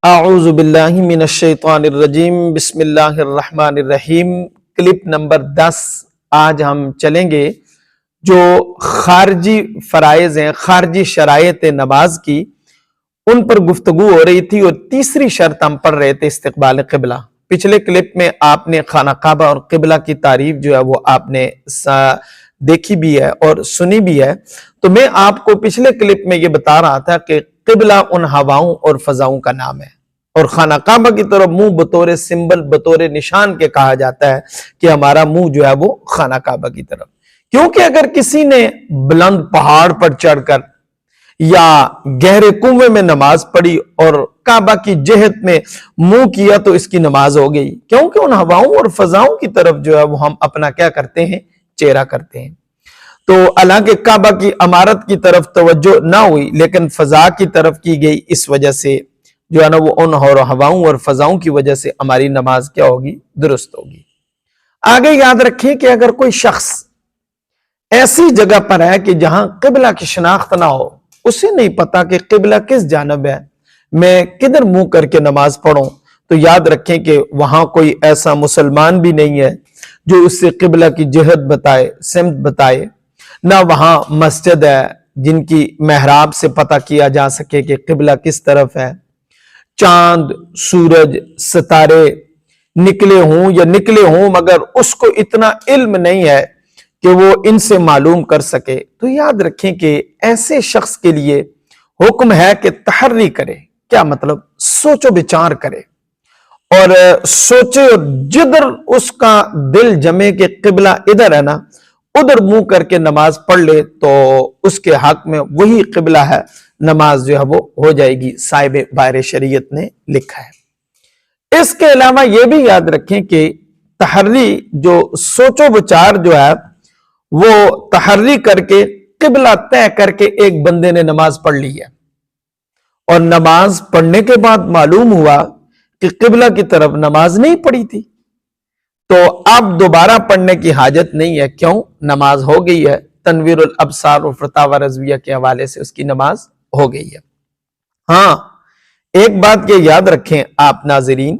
اعوذ باللہ من الشیطان الرجیم بسم اللہ الرحمن الرحیم۔ کلپ نمبر 10 آج ہم چلیں گے جو خارجی فرائض ہیں، خارجی شرائط نماز کی، ان پر گفتگو ہو رہی تھی اور تیسری شرط ہم پڑھ رہے تھے استقبال قبلہ۔ پچھلے کلپ میں آپ نے خانہ کعبہ اور قبلہ کی تعریف جو ہے وہ آپ نے دیکھی بھی ہے اور سنی بھی ہے۔ تو میں آپ کو پچھلے کلپ میں یہ بتا رہا تھا کہ قبلہ ان ہواؤں اور فضاؤں کا نام ہے، اور خانہ کعبہ کی طرف منہ بطور سمبل، بطور نشان کے کہا جاتا ہے کہ ہمارا منہ جو ہے وہ خانہ کعبہ کی طرف، کیونکہ اگر کسی نے بلند پہاڑ پر چڑھ کر یا گہرے کنویں میں نماز پڑھی اور کعبہ کی جہت میں منہ کیا تو اس کی نماز ہو گئی، کیونکہ ان ہواؤں اور فضاؤں کی طرف جو ہے وہ ہم اپنا کیا کرتے ہیں، چہرہ کرتے ہیں۔ تو حالانکہ کعبہ کی عمارت کی طرف توجہ نہ ہوئی لیکن فضا کی طرف کی گئی، اس وجہ سے جو ہے نا وہ ان ہواؤں اور فضاؤں کی وجہ سے ہماری نماز کیا ہوگی، درست ہوگی۔ آگے یاد رکھیں کہ اگر کوئی شخص ایسی جگہ پر ہے کہ جہاں قبلہ کی شناخت نہ ہو، اسے نہیں پتا کہ قبلہ کس جانب ہے، میں کدھر منہ کر کے نماز پڑھوں، تو یاد رکھیں کہ وہاں کوئی ایسا مسلمان بھی نہیں ہے جو اس سے قبلہ کی جہت بتائے، سمت بتائے، نہ وہاں مسجد ہے جن کی محراب سے پتہ کیا جا سکے کہ قبلہ کس طرف ہے۔ چاند، سورج، ستارے نکلے ہوں یا نکلے ہوں مگر اس کو اتنا علم نہیں ہے کہ وہ ان سے معلوم کر سکے، تو یاد رکھیں کہ ایسے شخص کے لیے حکم ہے کہ تحری کرے۔ کیا مطلب؟ سوچ و بچار کرے اور سوچے، اور جدھر اس کا دل جمے کہ قبلہ ادھر ہے نا، ادھر منہ کر کے نماز پڑھ لے تو اس کے حق میں وہی قبلہ ہے، نماز جو ہے وہ ہو جائے گی، صاحب بارِ شریعت نے لکھا ہے۔ اس کے علاوہ یہ بھی یاد رکھیں کہ تحری، جو سوچ و بچار جو ہے وہ تحری کر کے قبلہ طے کر کے ایک بندے نے نماز پڑھ لی ہے، اور نماز پڑھنے کے بعد معلوم ہوا کہ قبلہ کی طرف نماز نہیں پڑھی تھی، تو اب دوبارہ پڑھنے کی حاجت نہیں ہے۔ کیوں؟ نماز ہو گئی ہے۔ تنویر الابصار و فتاوی رضویہ کے حوالے سے اس کی نماز ہو گئی ہے۔ ہاں، ایک بات یہ یاد رکھیں آپ ناظرین،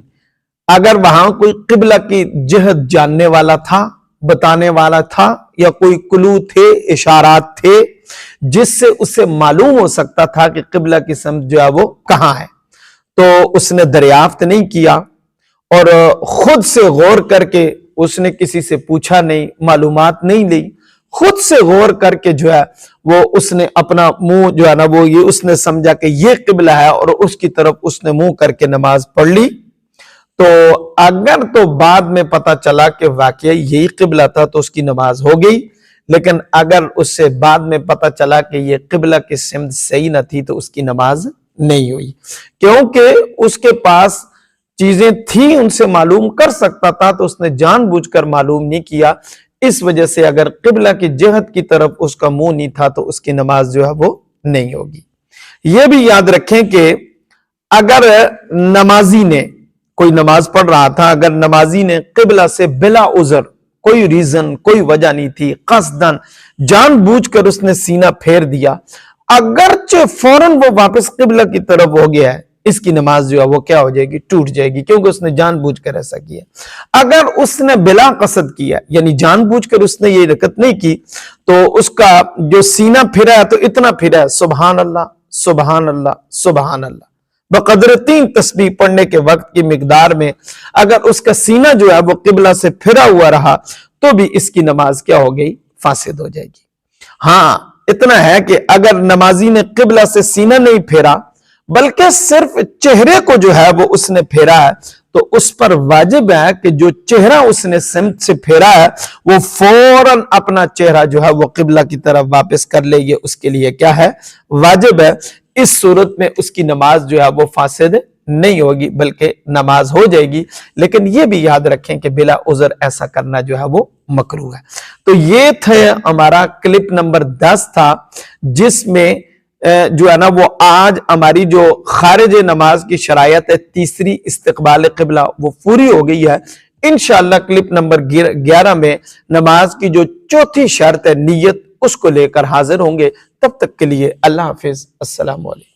اگر وہاں کوئی قبلہ کی جہت جاننے والا تھا، بتانے والا تھا، یا کوئی کلو تھے، اشارات تھے جس سے اسے معلوم ہو سکتا تھا کہ قبلہ کی سمت جو ہے وہ کہاں ہے، تو اس نے دریافت نہیں کیا اور خود سے غور کر کے، اس نے کسی سے پوچھا نہیں، معلومات نہیں لی، خود سے غور کر کے جو ہے وہ اس نے اپنا منہ جو ہے نا وہ یہ اس نے سمجھا کہ یہ قبلہ ہے اور اس کی طرف اس نے منہ کر کے نماز پڑھ لی، تو اگر تو بعد میں پتا چلا کہ واقعی یہی قبلہ تھا تو اس کی نماز ہو گئی، لیکن اگر اس سے بعد میں پتا چلا کہ یہ قبلہ کی سمت صحیح نہ تھی تو اس کی نماز نہیں ہوئی، کیونکہ اس کے پاس چیزیں تھیں، ان سے معلوم کر سکتا تھا تو اس نے جان بوجھ کر معلوم نہیں کیا، اس وجہ سے اگر قبلہ کی جہت کی طرف اس کا منہ نہیں تھا تو اس کی نماز جو ہے وہ نہیں ہوگی۔ یہ بھی یاد رکھیں کہ اگر نمازی نے، کوئی نماز پڑھ رہا تھا، اگر نمازی نے قبلہ سے بلا عذر، کوئی ریزن، کوئی وجہ نہیں تھی، قصداً جان بوجھ کر اس نے سینہ پھیر دیا، اگرچہ فوراً وہ واپس قبلہ کی طرف ہو گیا ہے، اس کی نماز جو ہے وہ کیا ہو جائے گی، ٹوٹ جائے گی، کیونکہ اس نے جان بوجھ کر ایسا کیا۔ اگر اس نے بلا قصد کیا، یعنی جان بوجھ کر اس نے یہ حرکت نہیں کی، تو اس کا جو سینہ پھرا ہے تو اتنا پھرا ہے، سبحان اللہ سبحان اللہ سبحان اللہ، بقدر 3 تسبیح پڑھنے کے وقت کی مقدار میں اگر اس کا سینہ جو ہے وہ قبلہ سے پھرا ہوا رہا تو بھی اس کی نماز کیا ہو گئی، فاسد ہو جائے گی۔ ہاں، اتنا ہے کہ اگر نمازی نے قبلہ سے سینہ نہیں پھیرا بلکہ صرف چہرے کو جو ہے وہ اس نے پھیرا ہے، تو اس پر واجب ہے کہ جو چہرہ اس نے سمت سے پھیرا ہے وہ فوراً اپنا چہرہ جو ہے وہ قبلہ کی طرف واپس کر لے، یہ اس کے لیے کیا ہے، واجب ہے۔ اس صورت میں اس کی نماز جو ہے وہ فاسد نہیں ہوگی بلکہ نماز ہو جائے گی، لیکن یہ بھی یاد رکھیں کہ بلا عذر ایسا کرنا جو ہے وہ مکروہ ہے۔ تو یہ تھا ہمارا کلپ نمبر 10 تھا، جس میں جو ہے نا وہ آج ہماری جو خارج نماز کی شرائط ہے، تیسری استقبال قبلہ، وہ پوری ہو گئی ہے۔ انشاءاللہ کلپ نمبر 11 میں نماز کی جو چوتھی شرط ہے، نیت، اس کو لے کر حاضر ہوں گے۔ تب تک کے لیے اللہ حافظ، السلام علیکم۔